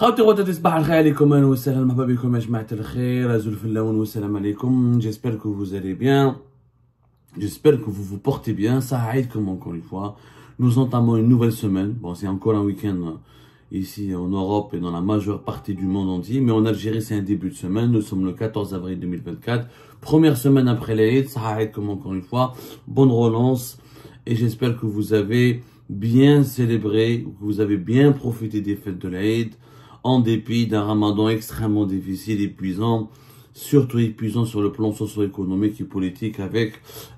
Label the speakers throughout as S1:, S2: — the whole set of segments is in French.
S1: خواتي خواتاتي صباح الخير عليكم اهلا وسهلا مرحبا بكم يا جماعة الخير ازول فلاون والسلام عليكم. J'espère que vous allez bien, j'espère que vous vous portez bien. Ça aide comme encore une fois. Nous entamons une nouvelle semaine. Bon, c'est encore un week-end ici en Europe et dans la majeure partie du monde entier, mais en Algérie c'est un début de semaine. Nous sommes le 14 avril 2024, première semaine après l'Aïd. Ça aide comme encore une fois. Bonne relance et j'espère que vous avez bien célébré, que vous avez bien profité des fêtes de l'Aïd, en dépit d'un ramadan extrêmement difficile, épuisant, surtout épuisant sur le plan socio-économique et politique, avec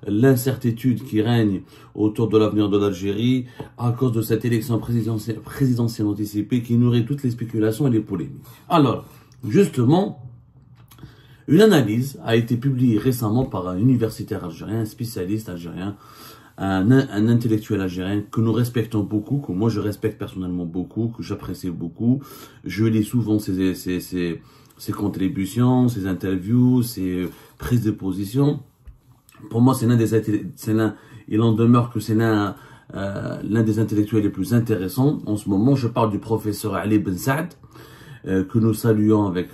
S1: l'incertitude qui règne autour de l'avenir de l'Algérie à cause de cette élection présidentielle anticipée qui nourrit toutes les spéculations et les polémiques. Alors, justement, une analyse a été publiée récemment par un universitaire algérien, un spécialiste algérien, un intellectuel algérien que nous respectons beaucoup, que moi je respecte personnellement beaucoup, que j'apprécie beaucoup. Je lis souvent ses contributions, ses interviews, ses prises de position. Pour moi, il en demeure que c'est l'un des intellectuels les plus intéressants. En ce moment, je parle du professeur Ali Ben Saad, que nous saluons avec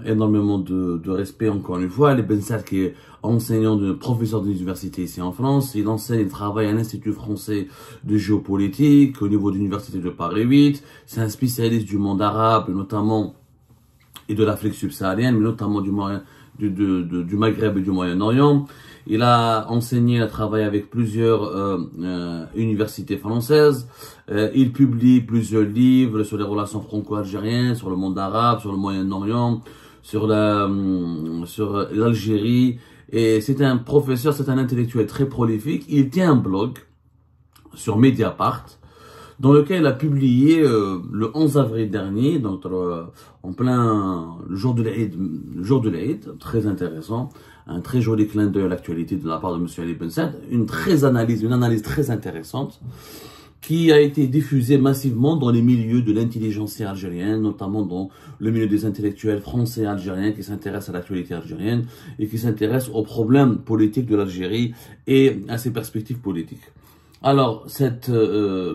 S1: énormément de respect encore une fois. Ali Ben Saad qui est enseignant, professeur d'université ici en France. Il enseigne, il travaille à l'Institut français de géopolitique au niveau de l'université de Paris 8. C'est un spécialiste du monde arabe notamment et de l'Afrique subsaharienne, mais notamment du Maghreb et du Moyen-Orient. Il a enseigné, a travaillé avec plusieurs universités françaises. Il publie plusieurs livres sur les relations franco-algériennes, sur le monde arabe, sur le Moyen-Orient, sur l'Algérie. Et c'est un professeur, c'est un intellectuel très prolifique. Il tient un blog sur Mediapart, dans lequel il a publié le 11 avril dernier, donc en plein le jour de l'Aïd, très intéressant, un très joli clin d'œil à l'actualité de la part de M. Ali Ben Saad, une analyse très intéressante qui a été diffusée massivement dans les milieux de l'intelligentsia algérienne, notamment dans le milieu des intellectuels français et algériens qui s'intéressent à l'actualité algérienne et qui s'intéressent aux problèmes politiques de l'Algérie et à ses perspectives politiques. Alors, cette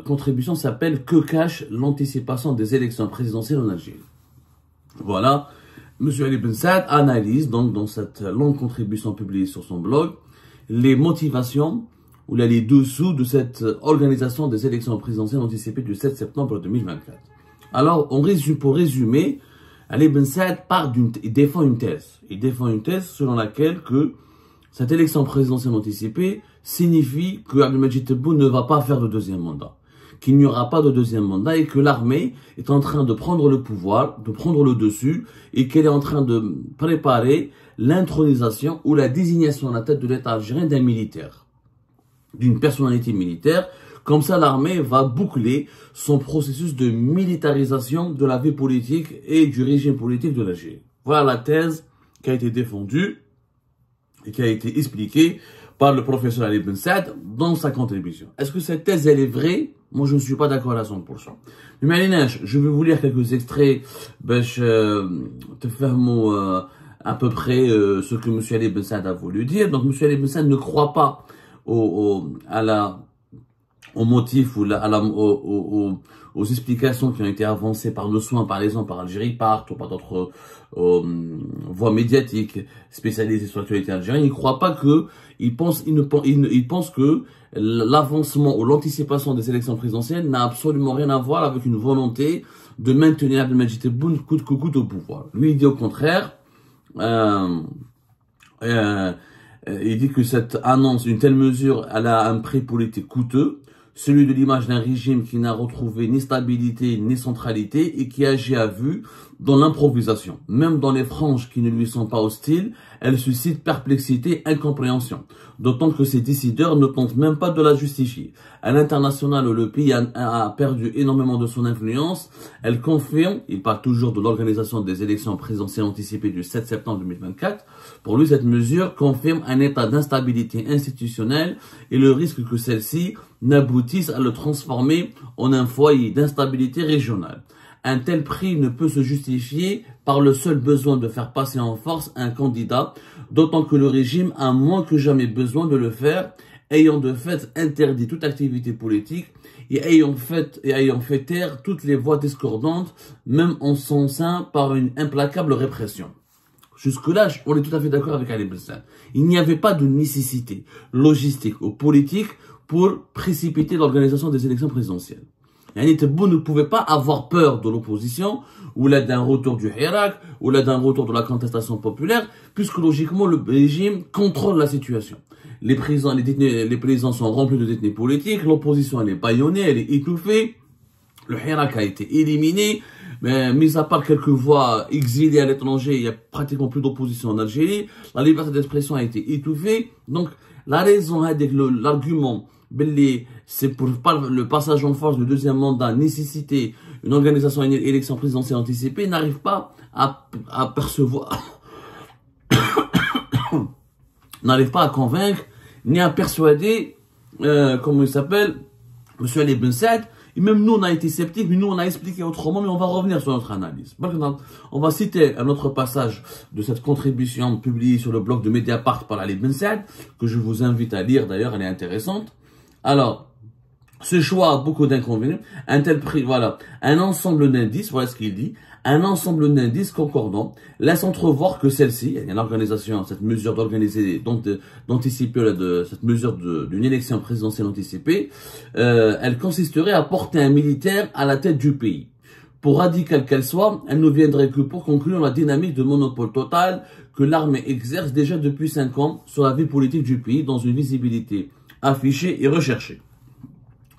S1: contribution s'appelle « Que cache l'anticipation des élections présidentielles en Algérie ?» Voilà, M. Ali Ben Saad analyse donc dans cette longue contribution publiée sur son blog les motivations ou les dessous de cette organisation des élections présidentielles anticipées du 7 septembre 2024. Alors, pour résumer, Ali Ben Saad il défend une thèse. Il défend une thèse selon laquelle que cette élection présidentielle anticipée signifie que Abdelmadjid Tebboune ne va pas faire de deuxième mandat, qu'il n'y aura pas de deuxième mandat et que l'armée est en train de prendre le pouvoir, de prendre le dessus et qu'elle est en train de préparer l'intronisation ou la désignation à la tête de l'État algérien d'un militaire, d'une personnalité militaire. Comme ça, l'armée va boucler son processus de militarisation de la vie politique et du régime politique de l'Algérie. Voilà la thèse qui a été défendue et qui a été expliquée par le professeur Ali Ben Saad dans sa contribution. Est-ce que cette thèse, elle est vraie? Moi, je ne suis pas d'accord à 100%. Mais je vais vous lire quelques extraits à peu près ce que M. Ali Ben Saad a voulu dire. Donc, M. Ali Ben Saad ne croit pas au motif ou aux explications qui ont été avancées par le soin, par exemple par Algérie Part ou par d'autres voies médiatiques spécialisées sur l'actualité algérienne. Il ne croit pas que, il pense que l'avancement ou l'anticipation des élections présidentielles n'a absolument rien à voir avec une volonté de maintenir Abdelmadjid Tebboune coûte que coûte au pouvoir. Lui, il dit au contraire, il dit que cette annonce, une telle mesure, elle a un prix politique coûteux, celui de l'image d'un régime qui n'a retrouvé ni stabilité ni centralité et qui agit à vue dans l'improvisation. Même dans les franges qui ne lui sont pas hostiles, elle suscite perplexité, incompréhension. D'autant que ces décideurs ne tentent même pas de la justifier. À l'international, le pays a perdu énormément de son influence. Elle confirme, il parle toujours de l'organisation des élections présidentielles anticipées du 7 septembre 2024. Pour lui, cette mesure confirme un état d'instabilité institutionnelle et le risque que celle-ci n'aboutisse à le transformer en un foyer d'instabilité régionale. Un tel prix ne peut se justifier par le seul besoin de faire passer en force un candidat, d'autant que le régime a moins que jamais besoin de le faire, ayant de fait interdit toute activité politique et ayant fait taire toutes les voix discordantes, même en son sein, par une implacable répression. Jusque-là, on est tout à fait d'accord avec Ali Ben Saad. Il n'y avait pas de nécessité logistique ou politique pour précipiter l'organisation des élections présidentielles. Yani Tebboune ne pouvait pas avoir peur de l'opposition, ou là d'un retour du Hirak, ou là d'un retour de la contestation populaire, puisque logiquement le régime contrôle la situation. Les prisons sont remplies de détenus politiques, l'opposition elle est bâillonnée, elle est étouffée, le Hirak a été éliminé, mais mis à part quelques voix exilées à l'étranger, il y a pratiquement plus d'opposition en Algérie, la liberté d'expression a été étouffée, donc la raison, l'argument, c'est pour le passage en force du deuxième mandat, nécessiter une organisation et une élection présidentielle anticipée, n'arrive pas à percevoir, n'arrive pas à convaincre, ni à persuader, comment il s'appelle, M. Ali Ben Saad. Et même nous, on a été sceptiques, mais nous, on a expliqué autrement, mais on va revenir sur notre analyse. On va citer un autre passage de cette contribution publiée sur le blog de Mediapart par Ali Ben Saad, que je vous invite à lire d'ailleurs, elle est intéressante. Alors, ce choix a beaucoup d'inconvénients. Un tel prix, voilà, un ensemble d'indices, voilà ce qu'il dit, un ensemble d'indices concordants laisse entrevoir que celle-ci, il y a une organisation, cette mesure d'organiser, d'anticiper, cette mesure d'une élection présidentielle anticipée, elle consisterait à porter un militaire à la tête du pays. Pour radicale qu'elle soit, elle ne viendrait que pour conclure la dynamique de monopole total que l'armée exerce déjà depuis 5 ans sur la vie politique du pays dans une visibilité affichée et recherchée.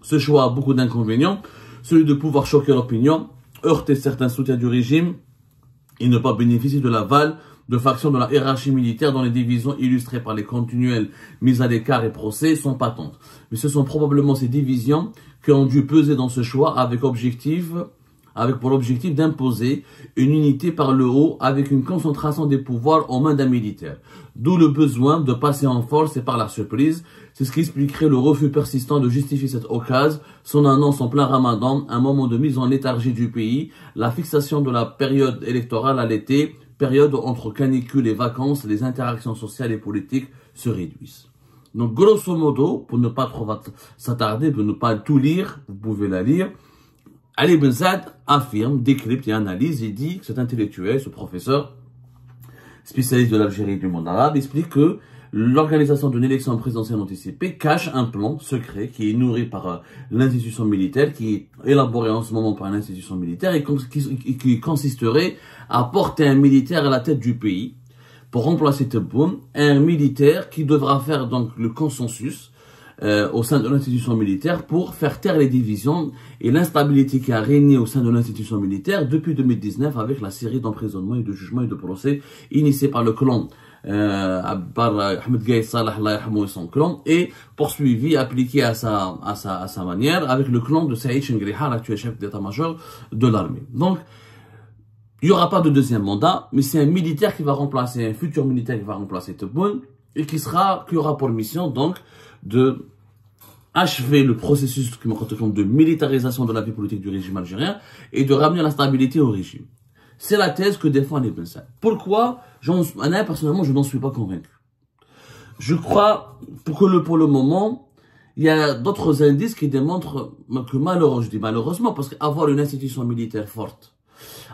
S1: Ce choix a beaucoup d'inconvénients, celui de pouvoir choquer l'opinion, heurter certains soutiens du régime et ne pas bénéficier de l'aval de factions de la hiérarchie militaire dont les divisions illustrées par les continuelles mises à l'écart et procès sont patentes. Mais ce sont probablement ces divisions qui ont dû peser dans ce choix avec pour objectif d'imposer une unité par le haut avec une concentration des pouvoirs aux mains d'un militaire. D'où le besoin de passer en force et par la surprise. C'est ce qui expliquerait le refus persistant de justifier cette occasion, son annonce en plein ramadan, un moment de mise en léthargie du pays, la fixation de la période électorale à l'été, période entre canicule et vacances, les interactions sociales et politiques se réduisent. Donc grosso modo, pour ne pas trop s'attarder, pour ne pas tout lire, vous pouvez la lire, Ali Ben Saad affirme, décrypte et analyse et dit que cet intellectuel, ce professeur, spécialiste de l'Algérie et du monde arabe, explique que l'organisation d'une élection présidentielle anticipée cache un plan secret qui est nourri par l'institution militaire, qui est élaboré en ce moment par l'institution militaire et qui consisterait à porter un militaire à la tête du pays pour remplacer Tebboune, un militaire qui devra faire donc le consensus au sein de l'institution militaire pour faire taire les divisions et l'instabilité qui a régné au sein de l'institution militaire depuis 2019 avec la série d'emprisonnements et de jugements et de procès initiés par le clan par Ahmed Gaïd Salah et son clan et poursuivi, appliqué à sa manière avec le clan de Saïd Chengrihar, l'actuel chef d'état-major de l'armée. Donc, il n'y aura pas de deuxième mandat, mais c'est un militaire qui va remplacer, un futur militaire qui va remplacer Tebboune et qui aura pour mission donc de achever le processus de militarisation de la vie politique du régime algérien et de ramener la stabilité au régime. C'est la thèse que défend Ali Ben Saad. Pourquoi? Personnellement, je n'en suis pas convaincu. Je crois pour le moment, il y a d'autres indices qui démontrent que malheureusement, parce qu'avoir une institution militaire forte,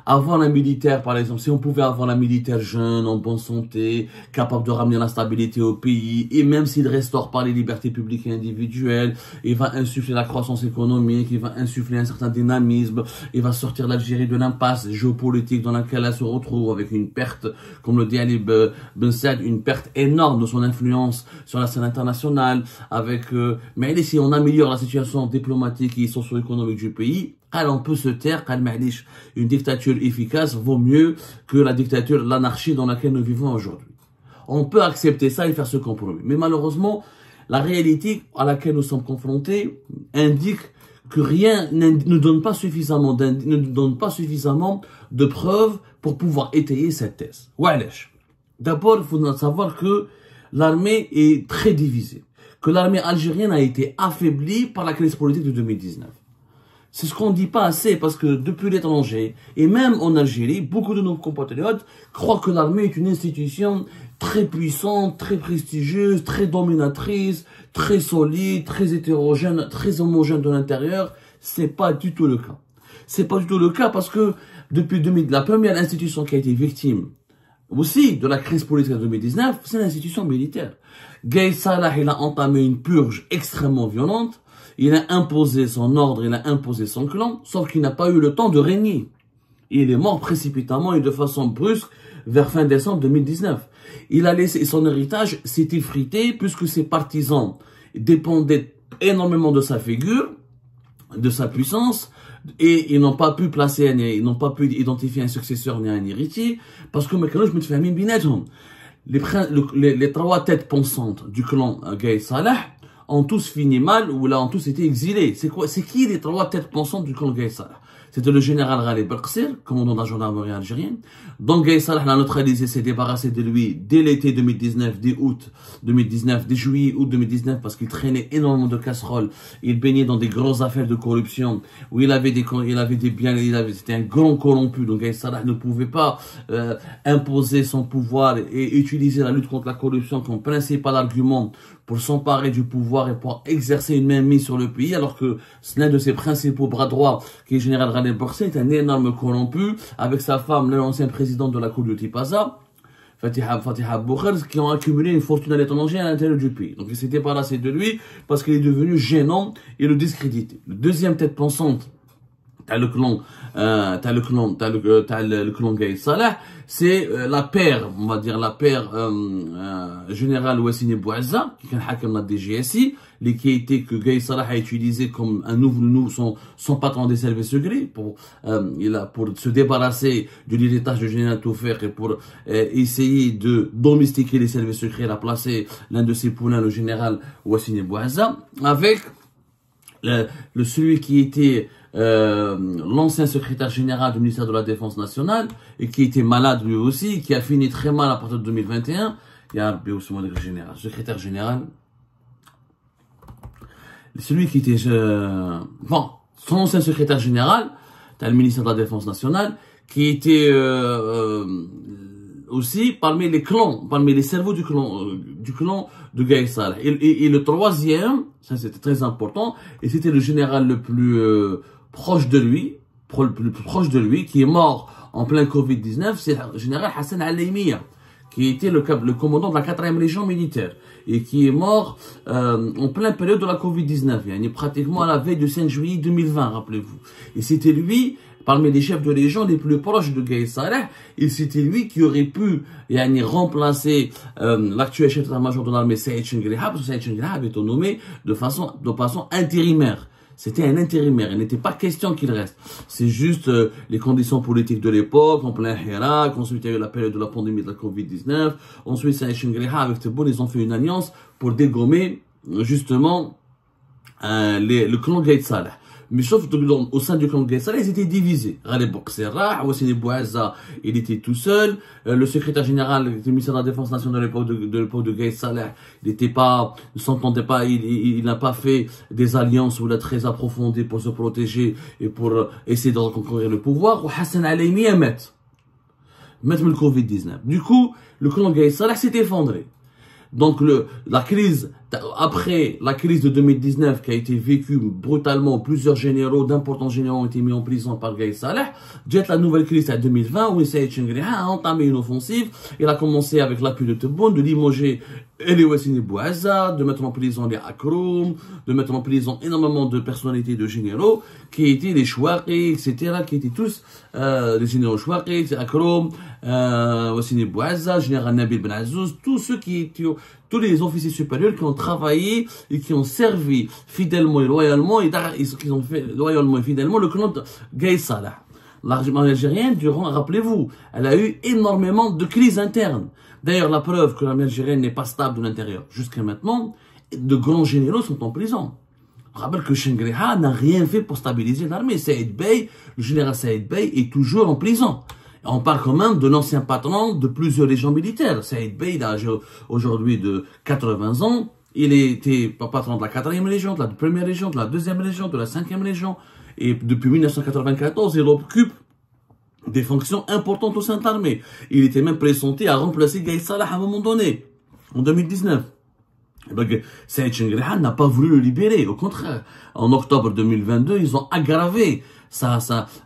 S1: avoir un militaire, par exemple, si on pouvait avoir un militaire jeune, en bonne santé, capable de ramener la stabilité au pays, et même s'il ne restaure pas les libertés publiques et individuelles, il va insuffler la croissance économique, il va insuffler un certain dynamisme, il va sortir l'Algérie de l'impasse géopolitique dans laquelle elle se retrouve, avec une perte, comme le dit Ali Ben Saad, une perte énorme de son influence sur la scène internationale, mais si on améliore la situation diplomatique et socio-économique du pays, on peut se taire, une dictature efficace vaut mieux que la dictature, l'anarchie dans laquelle nous vivons aujourd'hui. On peut accepter ça et faire ce compromis. Mais malheureusement, la réalité à laquelle nous sommes confrontés indique que rien ne donne pas suffisamment de preuves pour pouvoir étayer cette thèse. D'abord, il faut savoir que l'armée est très divisée, que l'armée algérienne a été affaiblie par la crise politique de 2019. C'est ce qu'on ne dit pas assez parce que depuis l'étranger et même en Algérie, beaucoup de nos compatriotes croient que l'armée est une institution très puissante, très prestigieuse, très dominatrice, très solide, très hétérogène, très homogène de l'intérieur. C'est pas du tout le cas. C'est pas du tout le cas parce que depuis 2000, la première institution qui a été victime aussi de la crise politique de 2019, c'est l'institution militaire. Gaye Salah, il a entamé une purge extrêmement violente. Il a imposé son ordre, il a imposé son clan, sauf qu'il n'a pas eu le temps de régner. Il est mort précipitamment et de façon brusque vers fin décembre 2019. Il a laissé son héritage s'est effrité puisque ses partisans dépendaient énormément de sa figure, de sa puissance, et ils n'ont pas pu placer, ils n'ont pas pu identifier un successeur ni un héritier, parce que maintenant je me fais les trois têtes pensantes du clan Gaye Salah ont tous fini mal ou là ont tous été exilés. C'est qui les trois têtes pensantes du clan Gaye Salah? C'était le général Ghalib Belqsir, commandant de la gendarmerie algérienne. Donc Gaye Salah l'a neutralisé, s'est débarrassé de lui dès l'été 2019, dès août 2019, dès juillet, août 2019, parce qu'il traînait énormément de casseroles. Il baignait dans des grosses affaires de corruption, où il avait des biens, c'était un grand corrompu. Donc Gaye Salah ne pouvait pas imposer son pouvoir et utiliser la lutte contre la corruption comme principal argument pour s'emparer du pouvoir et pour exercer une mainmise sur le pays, alors que l'un de ses principaux bras droits, qui est le général Ghalib Belqsir, est un énorme corrompu, avec sa femme, l'ancien président de la cour de Tipaza, Fatiha Boukhar, qui ont accumulé une fortune à l'étranger à l'intérieur du pays. Donc il s'est débarrassé de lui parce qu'il est devenu gênant et le discrédité. Le deuxième tête pensante, t'as le clan Gaye Salah, c'est la paire, on va dire la paire général Wassini Bouazza, qui est un hakim de la DGSI, qui a été que Gaye Salah a utilisé comme un son patron des services secrets pour se débarrasser de l'héritage du général Toufer et pour essayer de domestiquer les services secrets. Il a placé l'un de ses poulains, le général Wassini Bouazza, avec celui qui était l'ancien secrétaire général du ministère de la Défense nationale et qui était malade lui aussi, qui a fini très mal à partir de 2021. Il y a le secrétaire général, celui qui était son ancien secrétaire général, le ministère de la Défense nationale, qui était aussi parmi les clans, parmi les cerveaux du clan de Gaye Salah. Et le troisième, ça c'était très important, et c'était le général le plus proche de lui, qui est mort en plein Covid-19, c'est le général Hassan Alaimia, qui était le commandant de la 4e Légion militaire, et qui est mort en pleine période de la Covid-19, pratiquement à la veille du 5 juillet 2020, rappelez-vous. Et c'était lui, parmi les chefs de légion les plus proches de Gaye Salah, et c'était lui qui aurait pu remplacer l'actuel chef d'état-major de l'armée Saïd Chengrihab, parce que Saïd Chengrihab est nommé de façon intérimaire. C'était un intérimaire, il n'était pas question qu'il reste. C'est juste les conditions politiques de l'époque, en plein Hirak, ensuite il y a eu la période de la pandémie de la Covid-19, ensuite Saïd Chengrihab avec Tebboune, ils ont fait une alliance pour dégommer justement le clan Gaye Salah. Mais sauf que au sein du clan Gaye Salah, ils étaient divisés. Ghalib Belqsir, Wassini Bouazza, il était tout seul. Le secrétaire général du ministère de la Défense nationale de l'époque de Gaye Salah, il ne s'entendait pas, il n'a pas fait des alliances ou là très approfondies pour se protéger et pour essayer de reconquérir le pouvoir. Ou Hassan Alaimia met le Covid-19. Du coup, le clan Gaye Salah s'est effondré. Donc après la crise de 2019 qui a été vécue brutalement, plusieurs généraux, d'importants généraux ont été mis en prison par Gaye Salah. Jet la nouvelle crise à 2020 où Saïd Chengrihab a entamé une offensive. Il a commencé avec l'appui de Tebboune de limoger les Wassini Bouazza, de mettre en prison les Akroum, de mettre en prison énormément de personnalités de généraux qui étaient les Chouari, etc., qui étaient tous les généraux Chouari, Akroum, Wassini Bouazza, général Nabil Ben Azouz, tous les officiers supérieurs qui ont travaillé et qui ont servi fidèlement et loyalement le clan de Gaye Salah. L'armée algérienne, rappelez-vous, elle a eu énormément de crises internes. D'ailleurs, la preuve que l'armée algérienne n'est pas stable de l'intérieur jusqu'à maintenant, de grands généraux sont en prison. Je rappelle que Chengrihab n'a rien fait pour stabiliser l'armée. Saïd Bey, le général Saïd Bey, est toujours en prison. On parle quand même de l'ancien patron de plusieurs légions militaires. Saïd Bey, il a aujourd'hui de 80 ans. Il était patron de la 4e Légion, de la 1e Légion, de la 2e Légion, de la 5e Légion. Et depuis 1994, il occupe des fonctions importantes au sein de l'armée. Il était même pressenti à remplacer Gaïd Salah à un moment donné, en 2019. Saïd Chengrihane n'a pas voulu le libérer. Au contraire, en octobre 2022, ils ont aggravé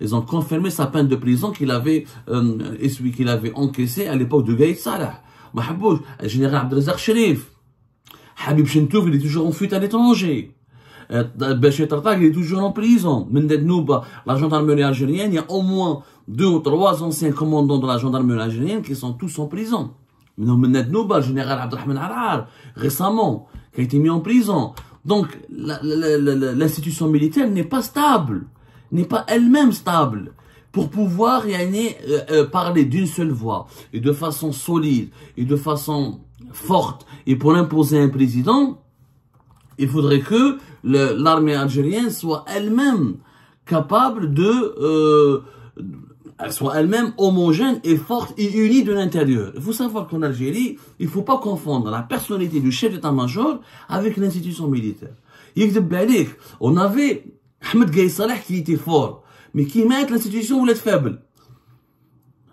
S1: ils ont confirmé sa peine de prison qu'il avait encaissé à l'époque de Gaïd Salah. Mahabouj, le général Abdelazak Sherif, Habib Chentouf, il est toujours en fuite à l'étranger. Béché Tartag, il est toujours en prison. Mendet Nouba, la gendarmerie algérienne, il y a au moins 2 ou 3 anciens commandants de la gendarmerie algérienne qui sont tous en prison. Mendet Nouba, le général Abdelrahman Arar, récemment, qui a été mis en prison. Donc, l'institution militaire n'est pas stable, n'est pas elle-même stable. Pour pouvoir parler d'une seule voix, et de façon solide, et de façon forte, et pour imposer un président, il faudrait que l'armée algérienne soit elle-même capable soit elle-même homogène et forte et unie de l'intérieur. Il faut savoir qu'en Algérie, il ne faut pas confondre la personnalité du chef d'état-major avec l'institution militaire. On avait Ahmed Gaïd Salah qui était fort, mais qui met l'institution où elle est faible.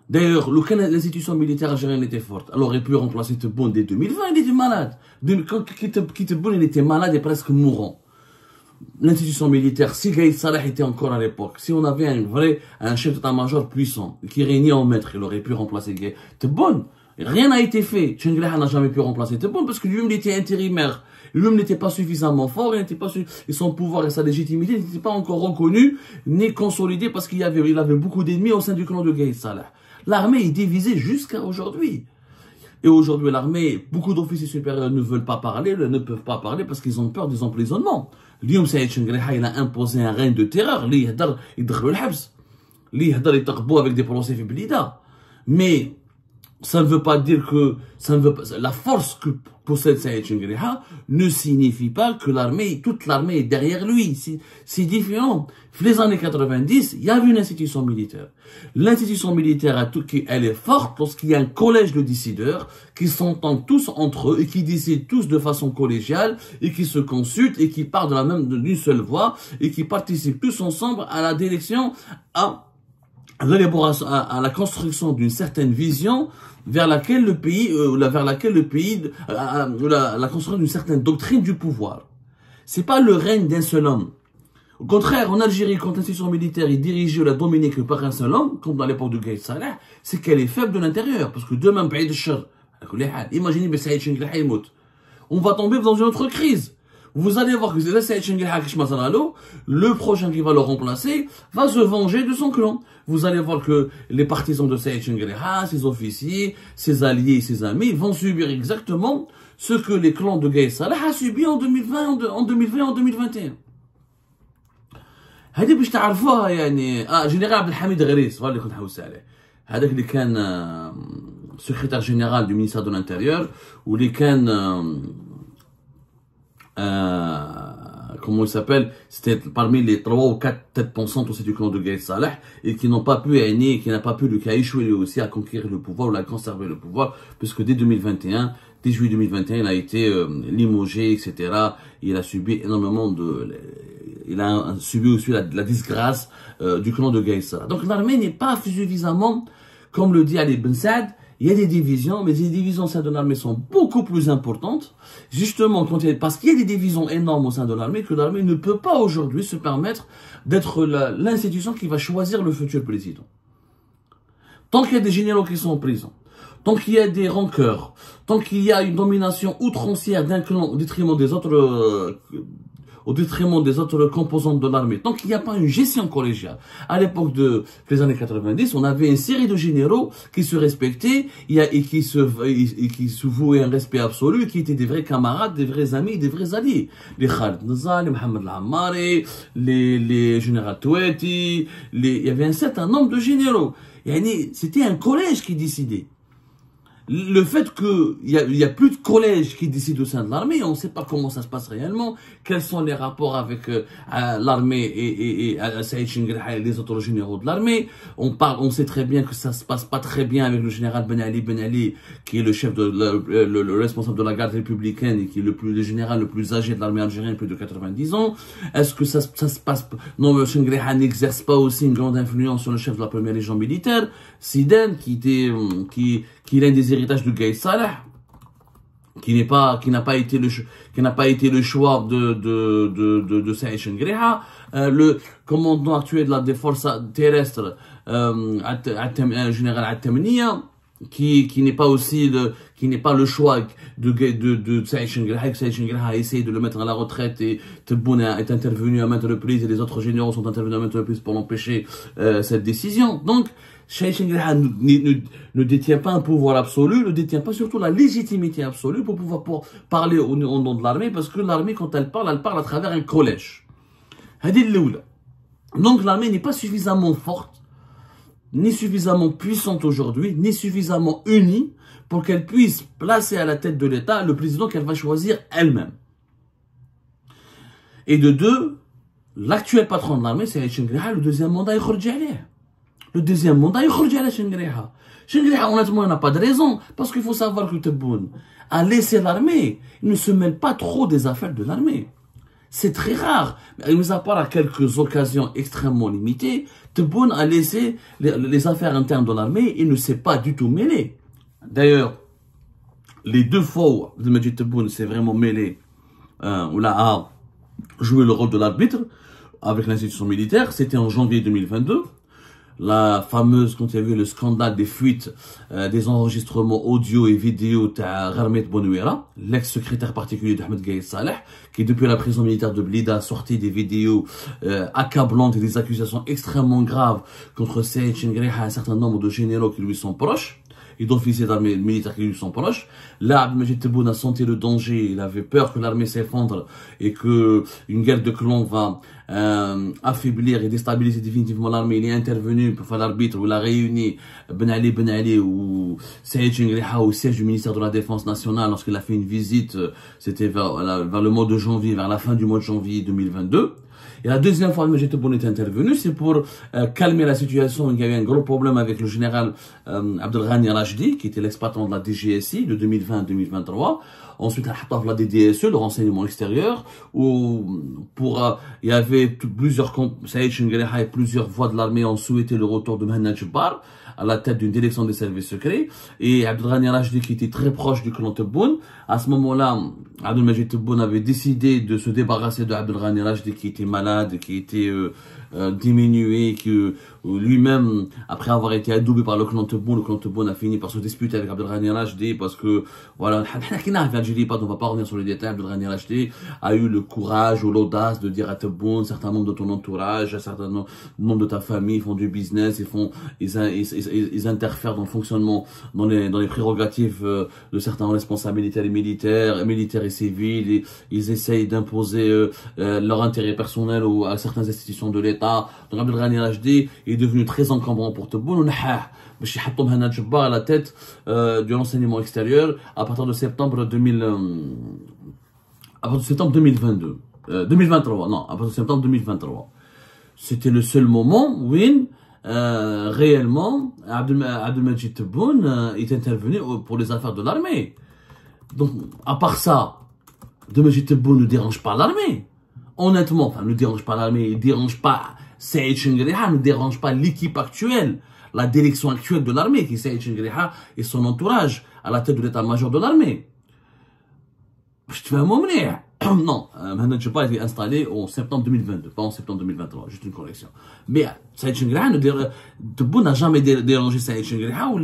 S1: D'ailleurs, l'institution militaire algérienne était forte. Elle aurait pu remplacer Tebboune dès 2020, il était malade. Quand Tebboune, il était malade et presque mourant. L'institution militaire, si Gaïd Salah était encore à l'époque, si on avait un chef d'état-major puissant, qui régnait en maître, il aurait pu remplacer Gaïd Tebboune. Rien n'a été fait. Chengrihane n'a jamais pu remplacer Tebboune parce que lui-même était intérimaire. Lui-même n'était pas suffisamment fort, et son pouvoir et sa légitimité n'étaient pas encore reconnus, ni consolidés parce il avait beaucoup d'ennemis au sein du clan de Gaïd Salah. L'armée est divisée jusqu'à aujourd'hui. Et aujourd'hui, l'armée, beaucoup d'officiers supérieurs ne veulent pas parler, ne peuvent pas parler parce qu'ils ont peur des emprisonnements. L'Yom Saïd Chengrihane, il a imposé un règne de terreur. Il avec des procès fiblida. Mais, ça ne veut pas dire que, la force que possède Saïd Chengrihane ne signifie pas que toute l'armée est derrière lui. C'est différent. Dans les années 90, il y avait une institution militaire. L'institution militaire, elle est forte lorsqu'il y a un collège de décideurs qui s'entendent tous entre eux et qui décident tous de façon collégiale et qui se consultent et qui parlent d'une seule voix et qui participent tous ensemble à la direction, à la construction d'une certaine vision vers laquelle la construction d'une certaine doctrine du pouvoir. C'est pas le règne d'un seul homme. Au contraire, en Algérie, quand l'institution militaire est dirigée ou la dominée que par un seul homme, comme dans l'époque de Gaïd Salah, c'est qu'elle est faible de l'intérieur. Parce que demain, Baïd Char, imaginez Saïd Chengrihane, on va tomber dans une autre crise. Vous allez voir que Saïd Chengrihane, le prochain qui va le remplacer, va se venger de son clan. Vous allez voir que les partisans de Saïd Chengrihane, ses officiers, ses alliés, ses amis, vont subir exactement ce que les clans de Gaïd Salah a subi en 2020 et en 2021. هذه باش تعرفوها يعني جنرال عبد الحميد غريس هو اللي كنت حوس عليه هذاك اللي كان secrétaire général du ministère de l'Intérieur واللي كان comment il s'appelle, c'était parmi les 3 ou 4 têtes pensantes au sein du clan de Gaïd Salah et qui n'a pas pu lui a échoué lui aussi à conquérir le pouvoir ou à conserver le pouvoir puisque dès juillet 2021 il a été limogé, etc. Il a subi énormément il a subi aussi la disgrâce du clan de Gaïd Salah. Donc l'armée n'est pas suffisamment, comme le dit Ali Ben Saad, il y a des divisions, mais les divisions au sein de l'armée sont beaucoup plus importantes, justement parce qu'il y a des divisions énormes au sein de l'armée, que l'armée ne peut pas aujourd'hui se permettre d'être l'institution qui va choisir le futur président. Tant qu'il y a des généraux qui sont en prison, tant qu'il y a des rancœurs, tant qu'il y a une domination outrancière d'un clan au détriment des autres composantes de l'armée, tant qu'il n'y a pas une gestion collégiale. À l'époque des années 90, on avait une série de généraux qui se respectaient et qui se vouaient un respect absolu, qui étaient des vrais camarades, des vrais amis, des vrais alliés. Les Khalid Nazar, les Mohamed Al-Ammari, les généraux Toueti, il y avait un certain nombre de généraux. C'était un collège qui décidait. le fait qu'il y a plus de collèges qui décident au sein de l'armée, on ne sait pas comment ça se passe réellement, quels sont les rapports avec l'armée et Saïd Chengerha et les autres généraux de l'armée. On sait très bien que ça se passe pas très bien avec le général Ben Ali, qui est le chef le responsable de la garde républicaine et qui est le général le plus âgé de l'armée algérienne, plus de 90 ans. Est-ce que ça se passe, non, Chengerha n'exerce pas aussi une grande influence sur le chef de la première légion militaire, Siden, qui est l'un des héritages de Gaïd Salah, qui n'a pas été le choix de Saïd Chengerha, le commandant actuel des forces terrestres, général Atemnia, qui n'est pas le choix de Saïd Chengerha. Saïd Chengerha a essayé de le mettre à la retraite et Tebboune est intervenu à maintes reprises et les autres généraux sont intervenus à maintes reprises pour empêcher cette décision. Donc, Saïd Chengerha ne détient pas un pouvoir absolu, ne détient pas surtout la légitimité absolue pour pouvoir parler au nom de l'armée, parce que l'armée, quand elle parle à travers un collège. Donc l'armée n'est pas suffisamment forte, ni suffisamment puissante aujourd'hui, ni suffisamment unie pour qu'elle puisse placer à la tête de l'État le président qu'elle va choisir elle-même. Et de deux, l'actuel patron de l'armée, c'est Saïd Chengerha, le deuxième mandat est Khorjaleh. Le deuxième mandat, il y a Chengerha. Chengerha, honnêtement, il n'a pas de raison. Parce qu'il faut savoir que Tebboune a laissé l'armée. Il ne se mêle pas trop des affaires de l'armée. C'est très rare. Mais mis à part à quelques occasions extrêmement limitées, Tebboune a laissé les affaires internes de l'armée. Il ne s'est pas du tout mêlé. D'ailleurs, les deux fois où Abdelmajid Tebboune s'est vraiment mêlé, où là a joué le rôle de l'arbitre avec l'institution militaire, c'était en janvier 2022. La fameuse, quand il y a eu le scandale des fuites des enregistrements audio et vidéo de Gharmet Bonouera, l'ex-secrétaire particulier d'Ahmed Gaïd Salah, qui depuis la prison militaire de Blida a sorti des vidéos accablantes et des accusations extrêmement graves contre Saïd Chengerha et un certain nombre de généraux qui lui sont proches et d'officiers d'armée militaires qui lui sont proches. Là, Abdelmajid Tebboune a senti le danger, il avait peur que l'armée s'effondre et que une guerre de clans va affaiblir et déstabiliser définitivement l'armée. Il est intervenu pour faire l'arbitre, où il a réuni Ben Ali ou Saïd Chengerha au siège du ministère de la Défense nationale lorsqu'il a fait une visite, c'était vers le mois de janvier, vers la fin du mois de janvier 2022. Et la deuxième fois que Abdelmajid Tebboune est intervenu, c'est pour calmer la situation. Il y avait un gros problème avec le général Abdelghani Rachdi, qui était l'ex-patron de la DGSI de 2020 à 2023. Ensuite, la DDSE, le renseignement extérieur, où il y avait plusieurs, Saïd Chengerha et plusieurs voix de l'armée ont souhaité le retour de Mohamed Jabbar à la tête d'une direction des services secrets, et Abdelghani Rachdi, qui était très proche du clan Tebboune. À ce moment-là, Abdelmajid Tebboune avait décidé de se débarrasser de Abdelghani Rachdi, qui était malade, qui était diminué, que lui-même, après avoir été adoubé par le clan Tebboune a fini par se disputer avec Abdelghani Rachdi, parce que, voilà, on va pas revenir sur les détails. Abdelghani Rachdi a eu le courage ou l'audace de dire à Tebboune, certains membres de ton entourage, un certain nombre de ta famille font du business, ils interfèrent dans le fonctionnement, dans les prérogatives de certains responsables militaires et civils, et ils essayent d'imposer leur intérêt personnel ou à certaines institutions de l'État. Donc Abdelghani Rachdi est devenu très encombrant pour Tebboune. باش يحطوا Mohamed Jabbar à la tête du renseignement extérieur à partir de septembre 2022. 2023, non, à partir de septembre 2023. C'était le seul moment où réellement Abdelmajid Tebboune est intervenu pour les affaires de l'armée. Donc, à part ça, Abdelmajid Tebboune ne dérange pas l'armée. Honnêtement, enfin, ne dérange pas l'armée, il ne dérange pas Saïd Chengerha, ne dérange pas l'équipe actuelle, la direction actuelle de l'armée, qui est Saïd Chengerha et son entourage à la tête de l'état-major de l'armée. Je te fais un moment, non, Mohamed Jabbar a été installé en septembre 2022, pas en septembre 2023, juste une correction. Mais Saïd Chengerha, Tebboune n'a jamais dérangé Saïd Chengerha ou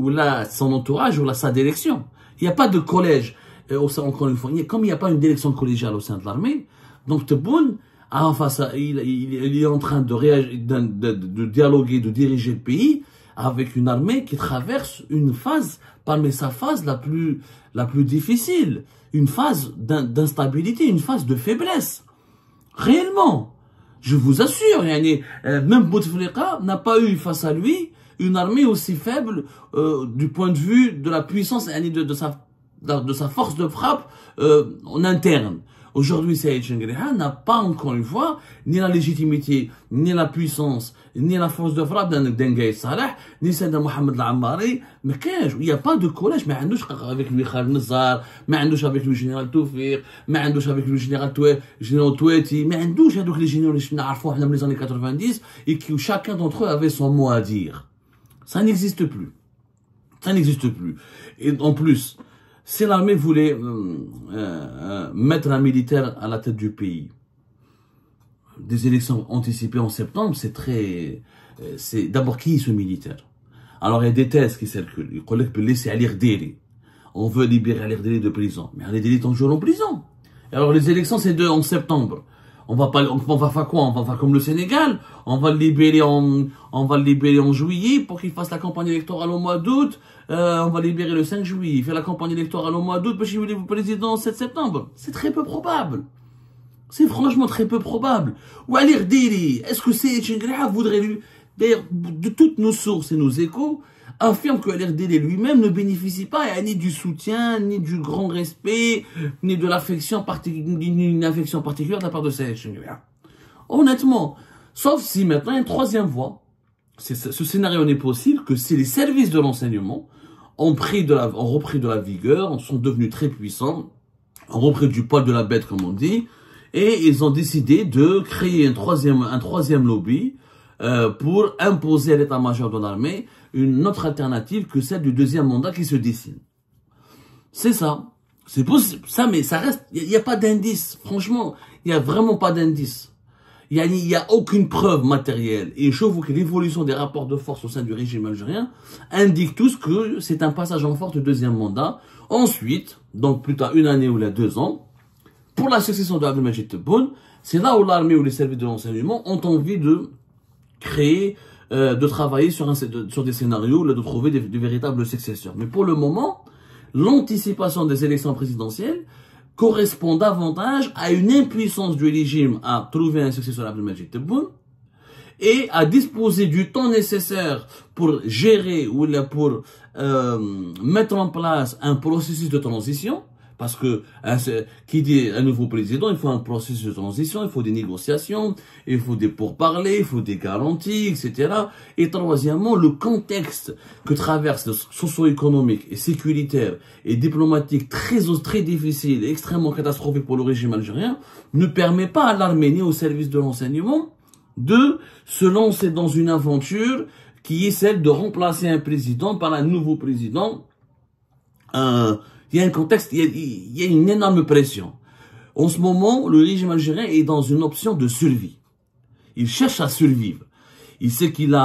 S1: là son entourage ou là sa direction. Il n'y a pas de collège, encore une fois, comme il n'y a pas une direction collégiale au sein de l'armée, donc Tebboune, il est en train de dialoguer, de diriger le pays avec une armée qui traverse une phase, parmi sa phase la plus difficile, une phase d'instabilité, une phase de faiblesse. Réellement, je vous assure, même Bouteflika n'a pas eu face à lui une armée aussi faible du point de vue de la puissance et de sa force de frappe en interne. Aujourd'hui, Saïd Chenguereha n'a pas, encore une fois, ni la légitimité, ni la puissance, ni la force de frappe d'un Gaïd Salah, ni celle de Mohamed Al-Ammari. Mais il n'y a pas de collège. Mais avec lui Khaled Nazar, mais avec lui Général Toufir, mais avec lui Général Toueti, mais les généraux qui nous dans les années 90 et qui chacun d'entre eux avait son mot à dire. Ça n'existe plus. Ça n'existe plus. Et en plus, si l'armée voulait mettre un militaire à la tête du pays, des élections anticipées en septembre, c'est d'abord qui est ce militaire? Alors il y a des thèses qui circulent. Les collègues peuvent laisser Ali Rdeli. On veut libérer Ali Rdeli de prison, mais Ali Rdeli est toujours en prison. Et alors les élections c'est en septembre. On va faire quoi? On va faire comme le Sénégal. On va le libérer en juillet pour qu'il fasse la campagne électorale au mois d'août. On va libérer le 5 juillet. Il fait la campagne électorale au mois d'août parce qu'il est président le 7 septembre. C'est très peu probable. C'est franchement très peu probable. Ou Ali Rdili, est-ce que Saïd Chenguereha voudrait lui... D'ailleurs, de toutes nos sources et nos échos, affirme que Ali Rdili lui-même ne bénéficie pas ni du soutien, ni du grand respect, ni de l'affection particulière de la part de Saïd Chenguereha. Honnêtement, sauf si maintenant une troisième voie, ce scénario n'est possible que si les services de renseignement ont repris de la vigueur, sont devenus très puissants, ont repris du poil de la bête comme on dit, et ils ont décidé de créer un troisième lobby pour imposer à l'état-major de l'armée une autre alternative que celle du deuxième mandat qui se dessine. C'est ça. C'est possible. Ça, mais ça reste... Il n'y a pas d'indice. Franchement, il n'y a vraiment pas d'indice. Il n'y a aucune preuve matérielle. Et je trouve que l'évolution des rapports de force au sein du régime algérien indique tous que c'est un passage en force du deuxième mandat. Ensuite, donc plus tard 1 année ou 2 ans, pour la succession de Abdelmajid Tebboune, c'est là où l'armée ou les services de renseignement ont envie de créer, de travailler sur des scénarios, de trouver des véritables successeurs. Mais pour le moment, l'anticipation des élections présidentielles correspond davantage à une impuissance du régime à trouver un successeur à Abdelmajid Tebboune et à disposer du temps nécessaire pour gérer ou pour mettre en place un processus de transition. Parce que qui dit un nouveau président, il faut un processus de transition, il faut des négociations, il faut des pourparlers, il faut des garanties, etc. Et troisièmement, le contexte que traverse le socio-économique et sécuritaire et diplomatique très difficile et extrêmement catastrophique pour le régime algérien ne permet pas à l'armée ni au service de renseignement de se lancer dans une aventure qui est celle de remplacer un président par un nouveau président. Il y a un contexte, il y a une énorme pression. En ce moment, le régime algérien est dans une option de survie. Il cherche à survivre. Il sait qu'il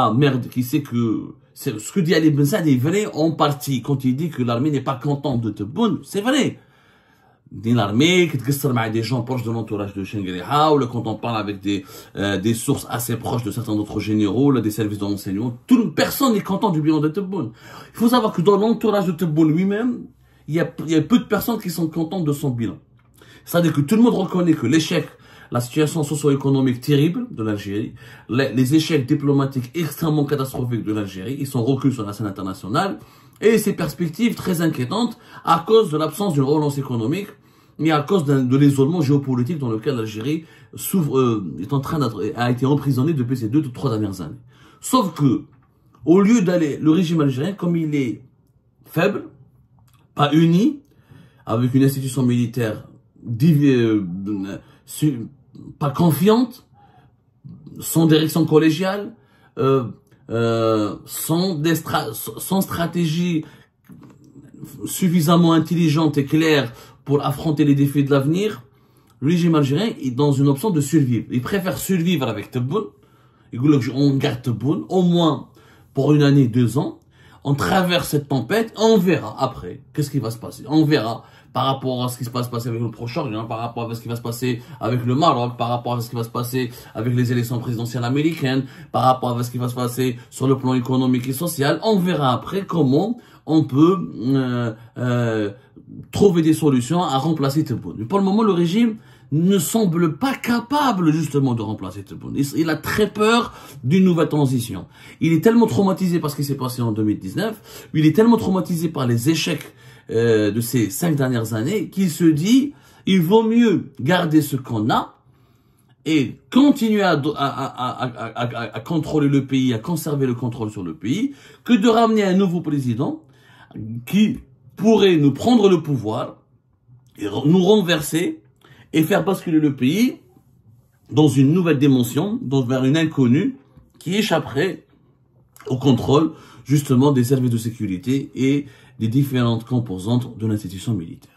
S1: sait que ce que dit Ali Ben Saad est vrai en partie. Quand il dit que l'armée n'est pas contente de Tebboune, c'est vrai. L'armée, qui te des gens proches de l'entourage de Chenguereha, ou quand on parle avec des sources assez proches de certains autres généraux, des services de renseignement, personne n'est content du bilan de Tebboune. Il faut savoir que dans l'entourage de Tebboune lui-même, il y a peu de personnes qui sont contentes de son bilan. C'est-à-dire que tout le monde reconnaît que l'échec, la situation socio-économique terrible de l'Algérie, les échecs diplomatiques extrêmement catastrophiques de l'Algérie, ils sont reclus sur la scène internationale, et ces perspectives très inquiétantes à cause de l'absence d'une relance économique et à cause de l'isolement géopolitique dans lequel l'Algérie a été emprisonnée depuis ces 2 ou 3 dernières années. Sauf que, au lieu d'aller, le régime algérien, comme il est faible, pas uni, avec une institution militaire pas confiante, sans direction collégiale, sans stratégie suffisamment intelligente et claire pour affronter les défis de l'avenir, le régime algérien est dans une option de survivre. Il préfère survivre avec Tebboune. On garde Tebboune, au moins pour 1 année, 2 ans. On traverse cette tempête, on verra après qu'est-ce qui va se passer. On verra par rapport à ce qui va se passer avec le Proche-Orient, par rapport à ce qui va se passer avec le Maroc, par rapport à ce qui va se passer avec les élections présidentielles américaines, par rapport à ce qui va se passer sur le plan économique et social. On verra après comment on peut trouver des solutions à remplacer Tebboune. Mais pour le moment, le régime ne semble pas capable justement de remplacer Tebboune. Il a très peur d'une nouvelle transition. Il est tellement traumatisé par ce qui s'est passé en 2019, il est tellement traumatisé par les échecs de ces 5 dernières années qu'il se dit il vaut mieux garder ce qu'on a et continuer à contrôler le pays, à conserver le contrôle sur le pays, que de ramener un nouveau président qui pourrait nous prendre le pouvoir et nous renverser et faire basculer le pays dans une nouvelle dimension, vers une inconnue qui échapperait au contrôle justement des services de sécurité et des différentes composantes de l'institution militaire.